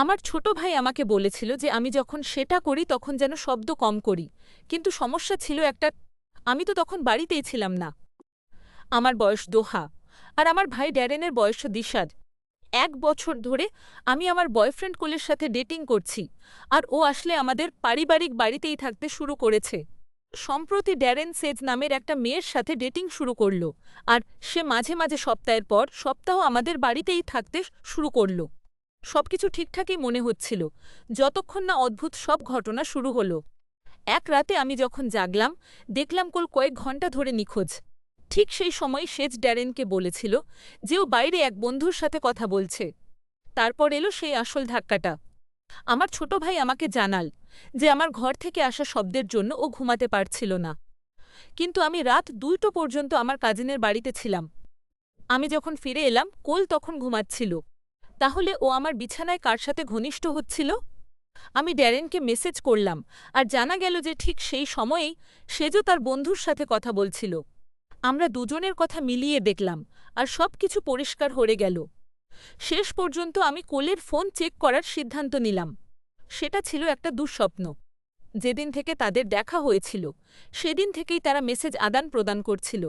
আমার ছোট ভাই আমাকে বলেছিল যে আমি যখন সেটা করি তখন যেন শব্দ কম করি। কিন্তু সমস্যা ছিল একটা, আমি তো তখন বাড়িতেই ছিলাম না। আমার বয়স দোহা, আর আমার ভাই ড্যারেনের বয়স দিশার। ১ বছর ধরে আমি আমার বয়ফ্রেন্ড কোলের সাথে ডেটিং করছি, আর ও আসলে আমাদের পারিবারিক বাড়িতেই থাকতে শুরু করেছে। সম্প্রতি ড্যারেন সেজ নামের একটা মেয়ের সাথে ডেটিং শুরু করলো, আর সে মাঝে মাঝে সপ্তাহের পর সপ্তাহ আমাদের বাড়িতেই থাকতে শুরু করলো। সবকিছু ঠিকঠাকই মনে হচ্ছিল, যতক্ষণ না অদ্ভুত সব ঘটনা শুরু হলো। এক রাতে আমি যখন জাগলাম, দেখলাম কোল কয়েক ঘন্টা ধরে নিখোঁজ। ঠিক সেই সময় সেজ ড্যারেনকে বলেছিল যে ও বাইরে এক বন্ধুর সাথে কথা বলছে। তারপর এলো সেই আসল ধাক্কাটা। আমার ছোট ভাই আমাকে জানাল যে আমার ঘর থেকে আসা শব্দের জন্য ও ঘুমাতে পারছিল না। কিন্তু আমি রাত ২টো পর্যন্ত আমার কাজিনের বাড়িতে ছিলাম। আমি যখন ফিরে এলাম, কোল তখন ঘুমাচ্ছিল। তাহলে ও আমার বিছানায় কার সাথে ঘনিষ্ঠ হচ্ছিল? আমি ড্যারেনকে মেসেজ করলাম, আর জানা গেল যে ঠিক সেই সময়েই সেজো তার বন্ধুর সাথে কথা বলছিল। আমরা দুজনের কথা মিলিয়ে দেখলাম, আর সব কিছু পরিষ্কার হয়ে গেল। শেষ পর্যন্ত আমি কোলের ফোন চেক করার সিদ্ধান্ত নিলাম। সেটা ছিল একটা দুঃস্বপ্ন। যেদিন থেকে তাদের দেখা হয়েছিল, সেদিন থেকেই তারা মেসেজ আদান প্রদান করছিল।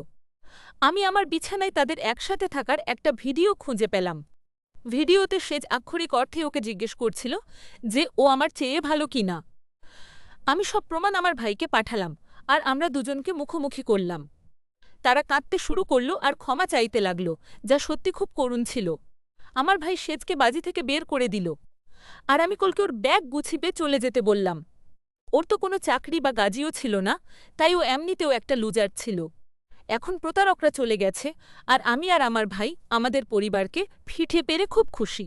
আমি আমার বিছানায় তাদের একসাথে থাকার একটা ভিডিও খুঁজে পেলাম। ভিডিওতে সেজ আক্ষরিক অর্থে ওকে জিজ্ঞেস করছিল যে ও আমার চেয়ে ভালো কিনা। আমি সব প্রমাণ আমার ভাইকে পাঠালাম, আর আমরা দুজনকে মুখোমুখি করলাম। তারা কাঁদতে শুরু করলো আর ক্ষমা চাইতে লাগলো, যা সত্যি খুব করুণ ছিল। আমার ভাই সেজকে বাজি থেকে বের করে দিল, আর আমি কলকে ওর ব্যাগ গুছিয়ে চলে যেতে বললাম। ওর তো কোনো চাকরি বা গাজিও ছিল না, তাই ও এমনিতেও একটা লুজার ছিল। এখন প্রতারকরা চলে গেছে, আর আমি আর আমার ভাই আমাদের পরিবারকে ফিরে পেরে খুব খুশি।